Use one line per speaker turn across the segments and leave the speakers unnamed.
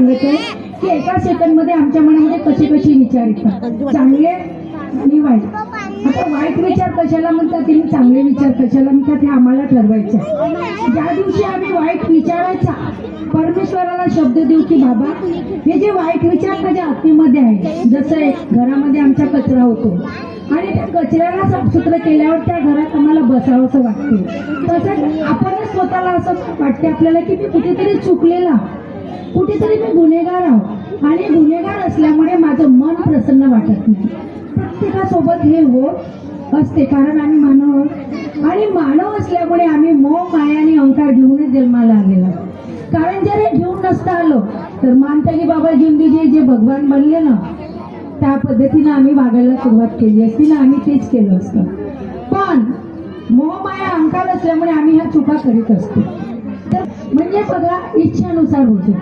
सांगायचं आहे की एका सेकंड मध्ये आमच्या मनामध्ये कसे कसे विचार येतात, चांगले आणि वाईट. आता वाईट विचार कशाला म्हणतात आणि चांगले विचार कशाला म्हणतात हे आम्हाला ठरवायचं आहे. ज्या दिवशी आम्ही वाईट विचारायचा परमेश्वराला शब्द देऊ की बाबा हे जे वाईट विचार माझ्या आत्मेमध्ये आहे, जसं एक घरामध्ये आमचा कचरा होतो आणि त्या कचऱ्याला साफसुथरं केल्यावर त्या घरात आम्हाला बसावंसं वाटते, तसंच आपणच स्वतःला असं वाटते आपल्याला की मी कुठेतरी चुकलेला, कुठेतरी मी गुन्हेगार आहोत आणि गुन्हेगार असल्यामुळे माझं मन प्रसन्न वाटत नाही. प्रत्येकासोबत हे होत असते कारण आम्ही मानव आहोत आणि मानव असल्यामुळे आम्ही मोह माया आणि अहंकार घेऊनच जन्माला आलेला. कारण जर हे घेऊन नसतं आलो तर मानता की बाबा जिंदगी जे भगवान बनले ना त्या पद्धतीनं आम्ही वागायला सुरुवात केली असती ना, आम्ही तेच केलं असतं. पण मोह माया अहंकार असल्यामुळे आम्ही ह्या चुका करीत असतो. तर म्हणजे बघा इच्छानुसार होतो.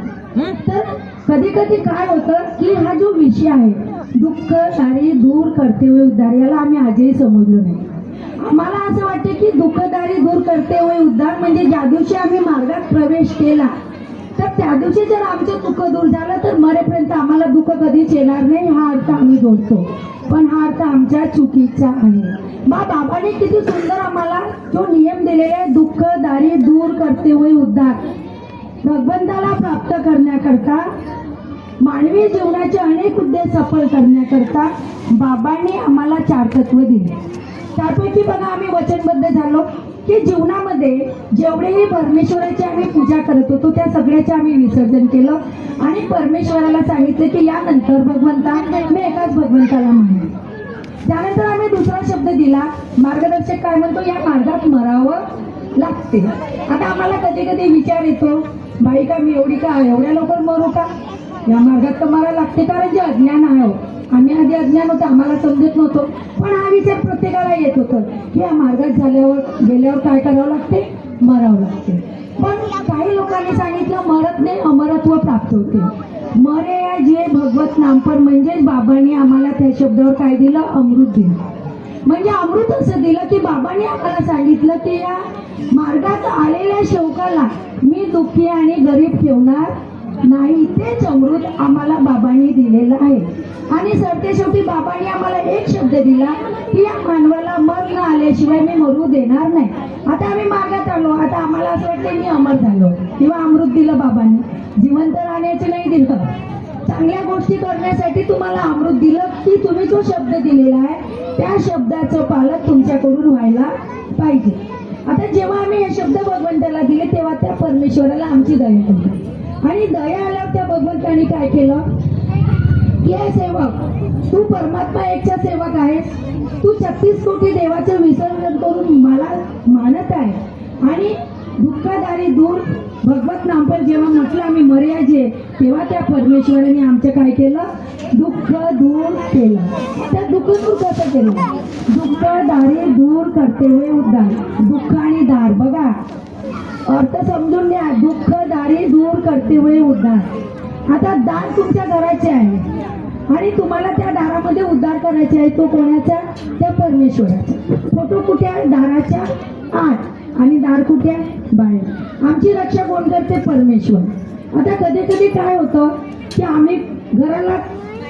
तर कधी कधी काय होतं की हा जो विषय आहे दुःख सारे दूर करते हुए उद्धार, याला आम्ही आजही समजलो नाही. आम्हाला असं वाटतं की दुःखदारी दूर करते हुए उद्धार म्हणजे ज्या दिवशी आम्ही मार्गात प्रवेश केला तर त्या दिवशी जर आमचं दुःख दूर झालं तर मरेपर्यंत आम्हाला दुःख कधीच येणार नाही, हा अर्थ आम्ही जोडतो. पण हा अर्थ आमच्या चुकीचा आहे. बाबाने किती सुंदर आम्हाला जो नियम दिलेला आहे, दुःखदारी दूर करते हुए उद्धार, भगवंताला प्राप्त करण्याकरता मानवी जीवनाचे अनेक उद्देश सफल करण्याकरता बाबांनी आम्हाला 4 तत्व दिले. त्यापैकी बघा आम्ही वचनबद्ध झालो की जीवनामध्ये जेवढेही परमेश्वराची आम्ही पूजा करत होतो त्या सगळ्याचे आम्ही विसर्जन केलं आणि परमेश्वराला सांगितलं की यानंतर भगवंता मी एकाच भगवंताला मानेन. त्यानंतर आम्ही दुसरा शब्द दिला, मार्गदर्शक काय म्हणतो, या मार्गात मरावं लागते. आता आम्हाला कधी कधी विचार येतो, बाई का मी एवढ्या लवकर मरू का, या मार्गात तर मरायला लागते. कारण जे अज्ञान आहे, आम्ही आधी अज्ञान होतं, आम्हाला समजत नव्हतं. पण हा विचार प्रत्येकाला येत होतं की या मार्गात गेल्यावर काय करावं लागते, मरावं लागते. पण काही लोकांनी सांगितलं मरत नाही, अमरत्व प्राप्त होते. मरे या जे भगवत नामपर म्हणजेच बाबांनी आम्हाला त्या शब्दावर काय दिलं, अमृत दिलं. म्हणजे अमृत असं दिलं की बाबांनी आम्हाला सांगितलं की या मार्गात आलेल्या शौकाला मी दुःखी आणि गरीब ठेवणार नाही. तेच अमृत आम्हाला बाबांनी दिलेलं आहे. आणि शेवटी बाबांनी आम्हाला एक शब्द दिला की या मानवाला मरण आल्याशिवाय मी मरू देणार नाही. आता आम्ही मार्गात आलो, आता आम्हाला असं वाटतं मी अमर झालो किंवा अमृत दिलं बाबांनी, जिवंत राहण्याचं नाही दिलं. चांगल्या गोष्टी करण्यासाठी तुम्हाला अमृत दिलं की तुम्ही जो शब्द दिलेला आहे त्या शब्दाचं पालन तुमच्याकडून व्हायला पाहिजे. आता जेव्हा आम्ही हे शब्द भगवंताला दिले तेव्हा त्या परमेश्वराला आमची दया आली आणि दया आल्यावर त्या भगवंताने काय केलं की हे सेवक तू परमात्मा एकचा सेवक आहेस, तू 36 कोटी देवाचं विसर्जन करून मला मानत आहे आणि दुःखदारी दूर भगवत नामपर जेव्हा म्हटलं आम्ही मर्याजे तेव्हा त्या परमेश्वराने आमचं काय केलं, दुःख दूर केलं. त्या दुःख दूर कसं केलं, दुःखदारी दूर करते हुए उद्धार. दुःख आणि दार बघा अर्थ समजून घ्या, दुःखदारी दूर करते हुए उद्धार. आता दार तुमच्या घराचे आहे आणि तुम्हाला त्या दारामध्ये उद्धार करायचे आहे. तो कोणाचा, त्या परमेश्वराचा. फोटो कुठे आहे, दाराच्या आत आणि दार कुठे आहे, बाहेर. आमची रक्षा कोण करते, परमेश्वर. आता कधी कधी काय होतं की आम्ही घराला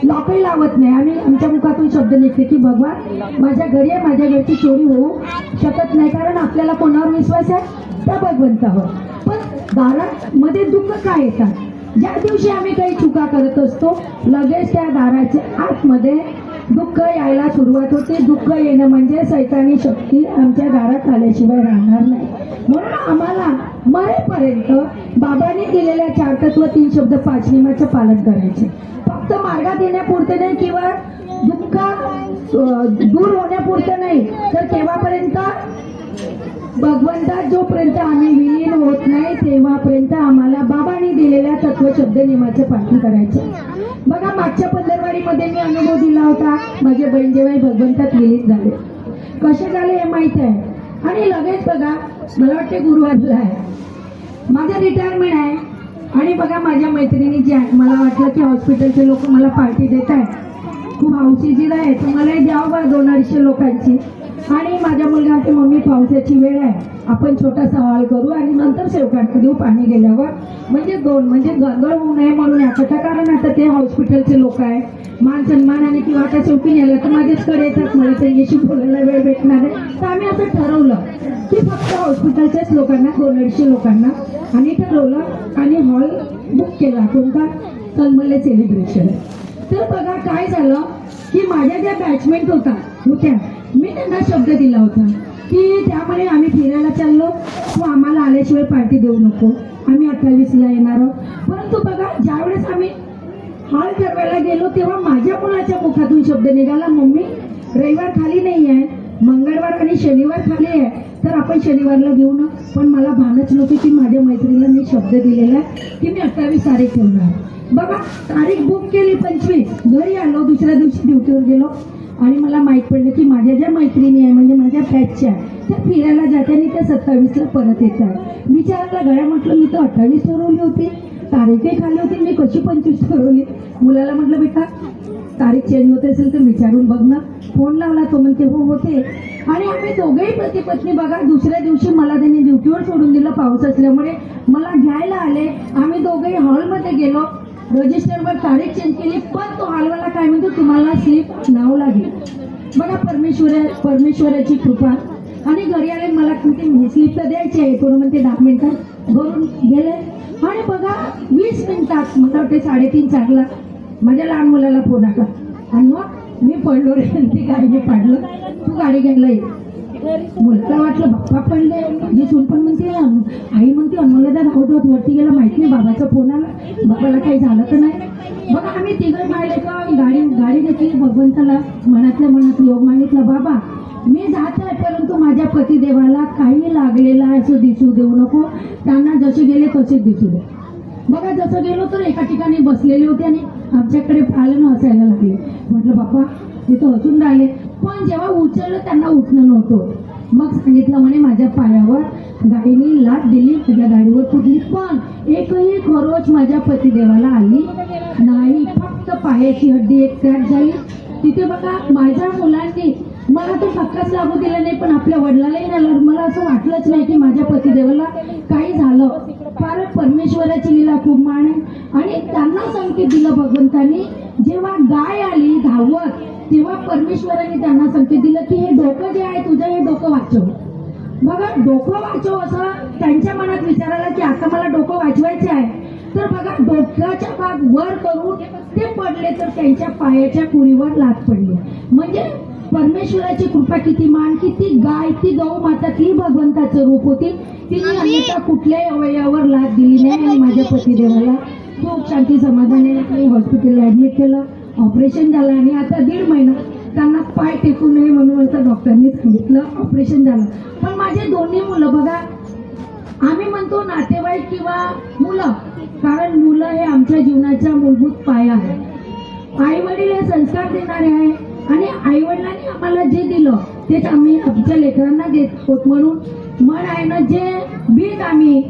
लॉकही लावत नाही, आम्ही आमच्या मुखातून शब्द निघते की भगवान माझ्या घरी आहे, माझ्या घरची चोरी होऊ शकत नाही. कारण आपल्याला कोणावर विश्वास आहे, त्या भगवंतावर. पण दारामध्ये दुःख काय येतात, ज्या दिवशी आम्ही काही चुका करत असतो लगेच त्या दाराच्या आतमध्ये दुःख यायला सुरुवात होते. दुःख येणं म्हणजे सैतानी शक्ती आमच्या दारात आल्याशिवाय राहणार नाही. म्हणून आम्हाला मरेपर्यंत बाबांनी दिलेल्या 4 तत्व 3 शब्द 5 नियमाचं पालन करायचे. फक्त मार्गात येण्यापुरते नाही किंवा दुःख दूर होण्यापुरतं नाही, तर केव्हापर्यंत, भगवंता जोपर्यंत आम्ही विलीन होत नाही तेव्हापर्यंत आम्हाला बाबांनी दिलेल्या तत्व शब्द नियमाचं पालन करायचं. बघा मागच्या पंधरवाडीमध्ये मी अनुभव दिला होता, माझे बहीण जेव्हा भगवंतात विलीन झाले, कसे झाले हे माहित आहे. आणि लगेच बघा मला वाटते गुरुवारला आहे माझं रिटायरमेंट आहे आणि बघा माझ्या मैत्रिणी जी आहे, मला वाटलं की हॉस्पिटलचे लोक मला पार्टी देत आहेत, खूप हौशीची आहे, तुम्हालाही द्यावं बा 200-250 लोकांची. आणि माझ्या मुलगा म्हणते मम्मी पावसाची वेळ आहे आपण छोटासा हॉल करू आणि नंतर सेवकांना देऊ पाणी गेल्यावर, म्हणजे दोन, म्हणजे गडबड होऊ नये म्हणून याचं कारण आता ते हॉस्पिटलचे लोक आहे, मान सन्मानाने किंवा आता शेवटी नेलं तर माझ्याचकडे येतात, मला त्यांच्याशी बोलायला वेळ भेटणार आहे. तर आम्ही असं ठरवलं की फक्त हॉस्पिटलच्याच लोकांना, 200 लोकांना, आणि ठरवलं आणि हॉल बुक केला. कोणता? तन्मय सेलिब्रेशन. तर बघा काय झालं की माझ्या ज्या बॅचमेट होत्या मी त्यांना शब्द दिला होता की त्यामुळे आम्ही फिरायला चाललो, तू आम्हाला आल्याशिवाय पार्टी देऊ नको, आम्ही 28ला येणार आहोत. परंतु बघा ज्यावेळेस आम्ही हॉल ठरवायला गेलो तेव्हा माझ्या मुलाच्या मुखातून शब्द निघाला, मम्मी रविवार खाली नाही आहे, मंगळवार आणि शनिवार खाली आहे, तर आपण शनिवारला घेऊ ना. पण मला भानच नव्हती की माझ्या मैत्रिणीला मी शब्द दिलेला की मी 28 तारीख ठेवणार. बघा तारीख बुक केली 25, घरी आलो, दुसऱ्या दिवशी ड्युटीवर गेलो आणि मला माहीत पडलं की माझ्या ज्या मैत्रिणी आहे म्हणजे माझ्या बॅचच्या त्या फिरायला जाते आणि त्या 27ला परत येत आहे. विचारायला गड्या म्हटलं मी तर 28 ठरवली होती, तारीखही खाली होती, मी कशी 25 ठरवली. मुलाला म्हटलं बेटा तारीख चेंज होत असेल तर विचारून बघ ना. फोन लावला, तो म्हणते हो होते. आणि आम्ही दोघेही पती पत्नी बघा दुसऱ्या दिवशी मला त्यांनी ड्युटीवर सोडून दिलं, पाऊस असल्यामुळे मला घ्यायला आले. आम्ही दोघेही हॉलमध्ये गेलो, रजिस्टरवर तारीख चेंज केली, पण तो हॉलवाला काय म्हणतो तुम्हाला स्लिप नाव लागेल. बघा परमेश्वराची कृपा. आणि घरी आले मला म्हणते स्लिप तर द्यायची आहे, कोण म्हणते 10 मिनिटात भरून गेले. आणि बघा 20 मिनिटात मला वाटते 3:30 माझ्या लहान मुलाला फोन आला आणि मग मी पडलो रे, ती गाडी पाडलं, तू गाडी घ्यायला ये. मुलाला वाटलं बाप्पा पडले, माझी सून पण म्हणते, आई म्हणते अनमोलदा धावत वरती गेला, माहित नाही बाबाचा फोन आला, बाबाला काही झालं तर नाही. बघा आम्ही तिघं पाहिले का गाडी घेतली, भगवंताला मनातल्या मनात योग मागितला, बाबा मी जात आहे परंतु माझ्या पतिदेवाला काही लागलेलं आहे असं दिसू देऊ नको, त्यांना जसे गेले तसेच दिसू दे. बघा जसं गेलो तर एका ठिकाणी बसलेले होते आणि आमच्याकडे पाहिलं हसायला लागले. म्हटलं बाप्पा तिथं हसून राहिले, पण जेव्हा उचललं त्यांना उठणं नव्हतं. मग सांगितलं म्हणे माझ्या पायावर गाडीने लाथ दिली, माझ्या गाडीवर फुटली, पण एकही खरोच माझ्या पतिदेवाला आली नाही, फक्त पायाची हड्डी एक क्रॅक झाली. तिथे बघा माझ्या मुलांनी मला तो धक्काच लागू दिला नाही, पण आपल्या वडिलालाही झालं. मला असं वाटलंच नाही की माझ्या पतिदेवाला काही झालं. कारण परमेश्वराची लीला खूप मान आहे. आणि त्यांना संकेत दिलं भगवंतांनी, जेव्हा गाय आली धावत तेव्हा परमेश्वरांनी त्यांना संकेत दिलं की हे डोकं जे आहे तुझं, हे डोकं वाचव. बघा डोकं वाचव असं त्यांच्या मनात विचारायला की आता मला डोकं वाचवायचे आहे. तर बघा डोक्याच्या भाग वर करून ते पडले तर त्यांच्या पायाच्या कुळीवर लाथ पडली. म्हणजे परमेश्वराची कृपा किती मान, किती गाय, ती गौ माता, ती भगवंताचं रूप होती. तिने अन्यथा कुठल्याही अवयवावर लाथ दिली नाही. आणि माझ्या पतिदेवाला खूप शांती समाधानाने हॉस्पिटलला ऍडमिट केलं, ऑपरेशन झालं आणि आता 1.5 महिना त्यांना पाय टेकू नये म्हणून असं डॉक्टरनी सांगितलं, ऑपरेशन झालं. पण माझे दोन्ही मुलं बघा, आम्ही म्हणतो नातेवाईक किंवा मुलं, कारण मुलं हे आमच्या जीवनाचा मूलभूत पाया आहे. आई वडील हे संस्कार देणारे आहे आणि आई वडिलांनी आम्हाला जे दिलं तेच आम्ही आमच्या लेकरांना देत आहोत. म्हणून मन आहे ना, जे बीज आम्ही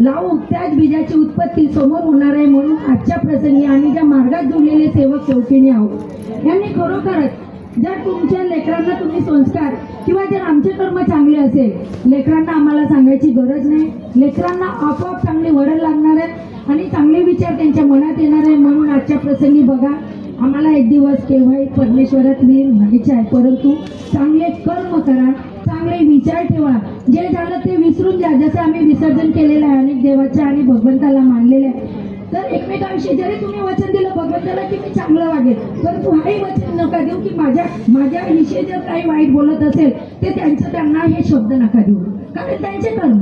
लावू त्याच बीजाची उत्पत्ती समोर होणार आहे. म्हणून आजच्या प्रसंगी आम्ही ज्या मार्गात जोडलेले सेवक सेवकिणी आहोत, यांनी खरोखरच जर तुमच्या लेकरांना तुम्ही संस्कार किंवा जर आमचे कर्म चांगले असेल, लेकरांना आम्हाला सांगायची गरज नाही. लेकरांना आपोआप चांगले वळण लागणार आहे आणि चांगले विचार त्यांच्या मनात येणार आहे. म्हणून आजच्या प्रसंगी बघा, आम्हाला एक दिवस केव्हाही परमेश्वरात वीर व्हायचे आहे, परंतु चांगले कर्म करा, चांगले विचार ठेवा, जे झालं ते विसरून द्या. जसं आम्ही विसर्जन केलेलं आहे अनेक देवाच्या आणि भगवंताला मानलेले आहे. तर एकमेकांविषयी जरी तुम्ही वचन दिलं भगवंताला की मी चांगलं वागेल, परंतु हाही वचन नका देऊ की माझ्या विषयी जर काही वाईट बोलत असेल ते त्यांना हे शब्द नका देऊ, कारण त्यांचे कर्म.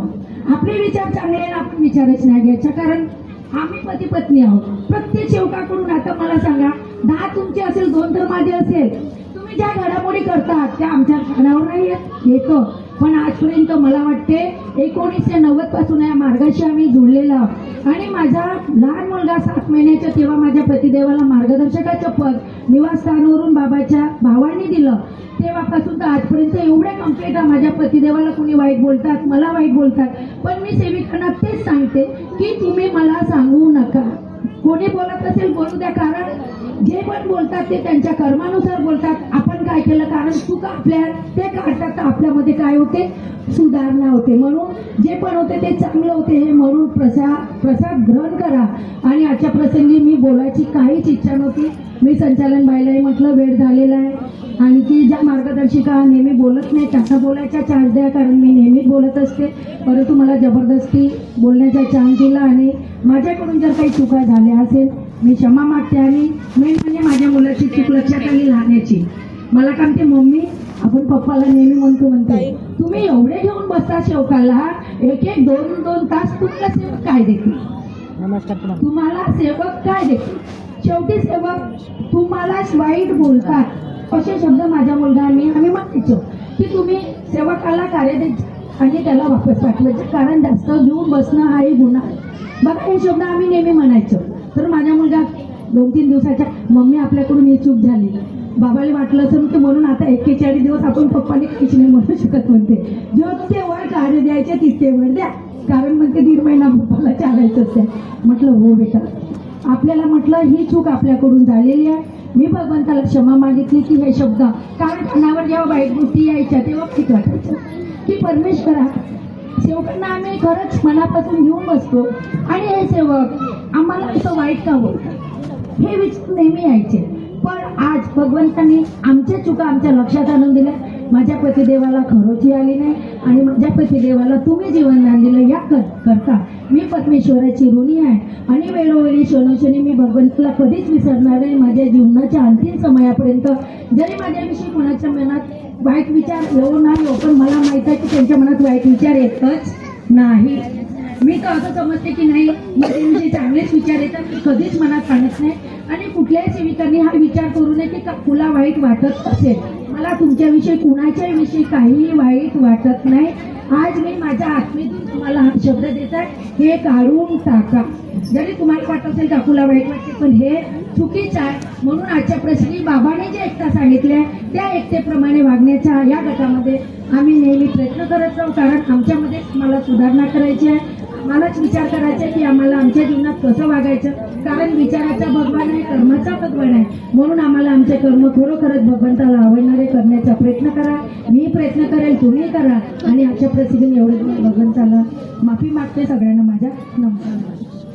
आपले विचार चांगले आणि आपण विचारच नाही घ्यायचा, कारण आम्ही पती पत्नी आहोत. प्रत्येक सेवकाकडून आता मला सांगा, 10 तुमचे असेल, 2 तर माझे असेल. तुम्ही ज्या घडामोडी करतात त्या आमच्या कानावर नाही येतो, पण आजपर्यंत मला वाटते 1990 पासून या मार्गाशी आम्ही जुळलेलो आहोत. आणि माझा लहान मुलगा 7 महिन्याचा तेव्हा माझ्या पतिदेवाला मार्गदर्शकाचं पद निवासस्थानावरून बाबाच्या भावांनी दिलं. तेव्हापासून तर आजपर्यंत एवढ्या कंप्लेंट आहे माझ्या पतिदेवाला, कोणी वाईट बोलतात, मला वाईट बोलतात, पण मी सेविकांना तेच सांगते की तुम्ही मला सांगू नका. कोणी बोलत असेल बोलू द्या, कारण जे पण बोलतात ते त्यांच्या कर्मानुसार बोलतात. आपण काय केलं, कारण चुका आपल्या ते काढतात तर आपल्यामध्ये काय होते, सुधारणा होते. म्हणून जे पण होते ते चांगलं होते हे म्हणून प्रसाद ग्रहण करा. आणि आजच्या प्रसंगी मी बोलायची काहीच इच्छा नव्हती. मी संचालन बाईलाही म्हटलं वेळ झालेला आहे आणि की ज्या मार्गदर्शिका नेहमी बोलत नाही त्यांना बोलायचा चान्स द्या, कारण मी नेहमीच बोलत असते. परंतु मला जबरदस्ती बोलण्याचा चान्स दिला आणि माझ्याकडून जर काही चुका झाल्या असेल मी क्षमा मागते. आणि मेन म्हणजे माझ्या मुलाची चूक लक्षात आली लहाण्याची. मला काय म्हणते, मम्मी आपण पप्पाला नेहमी म्हणते तुम्ही एवढे घेऊन बसता शेवकाला, एक एक दोन दोन तास तुम्हाला सेवक काय देते, तुम्हाला सेवक काय देते, शेवटी सेवक तुम्हालाच वाईट बोलतात असे शब्द माझ्या मुलगा आम्ही म्हणायचो की तुम्ही सेवकाला कार्य द्यायचे आणि त्याला वापस पाठवायचं, कारण जास्त घेऊन बसणं हाही गुन्हा आहे. बघा हे शब्द आम्ही नेहमी म्हणायचो. तर माझा मुलगा 2-3 दिवसाच्या, मम्मी आपल्याकडून ही चूक झाली, बाबाला वाटलं असं की म्हणून आता 41 दिवस आपण पप्पाने काहीच नाही म्हणू शकत म्हणते. जितके वर कार्य द्यायचे तितके वर द्या, कारण म्हणते 1.5 महिना पप्पाला चालायचंच आहे. म्हटलं हो बेटा, आपल्याला म्हटलं ही चूक आपल्याकडून झालेली आहे. मी भगवंताला क्षमा मागितली की हे शब्द, कारण कानावर जेव्हा वाईट गोष्टी यायच्या तेव्हा ठीक वाटायचं की परमेश्वरा सेवकांना आम्ही खरंच मनापासून घेऊन बसतो आणि हे सेवक आम्हाला असं वाईट का बोलतात हे विचार नेहमी यायचे. पण आज भगवंतांनी आमच्या चुका आमच्या लक्षात आणून दिल्या. माझ्या पतिदेवाला खरोची आली नाही आणि माझ्या पतिदेवाला तुम्ही जीवनदान दिलं, या करता मी परमेश्वराची ऋणी आहे. आणि वेळोवेळी क्षणोक्षणी मी भगवंताला कधीच विसरणार नाही. माझ्या जीवनाच्या अंतिम समयापर्यंत जरी माझ्याविषयी कोणाच्या मनात वाईट विचार येऊ नाही येऊ, पण मला माहित आहे की त्यांच्या मनात वाईट विचार येतच नाही. मी तर असं समजते की नाही, माझ्याविषयी चांगलेच विचार येतात, मी कधीच मनात आणत नाही. आणि कुठल्याही सेविकांनी हा विचार करू नये की तुला वाईट वाटत असेल. मला तुमच्याविषयी कुणाच्याही विषयी काहीही वाईट वाटत नाही. आज मी माझ्या आत्मेतून तुम्हाला हा शब्द देत आहे, हे काढून टाका. जरी तुम्हाला वाटत असेल काकूला वाईट वाटते, पण हे चुकीचं आहे. म्हणून आजच्या प्रसंगी बाबाने जे एकता सांगितले आहे त्या एकतेप्रमाणे वागण्याच्या या गटामध्ये आम्ही नेहमी प्रयत्न करत राहू, कारण आमच्यामध्ये मला सुधारणा करायची आहे. मलाच विचार करायचा की आम्हाला आमच्या जीवनात कसं वागायचं, कारण विचाराचा भगवान आहे, कर्माचा भगवान आहे. म्हणून आम्हाला आमचे कर्म खरोखरच भगवंताला आवडणारे करण्याचा प्रयत्न करा. मी प्रयत्न करेल, तुम्ही करा. आणि आजच्या प्रसंगी एवढे भगवंताला माफी मागते. सगळ्यांना माझ्या नमस्कार.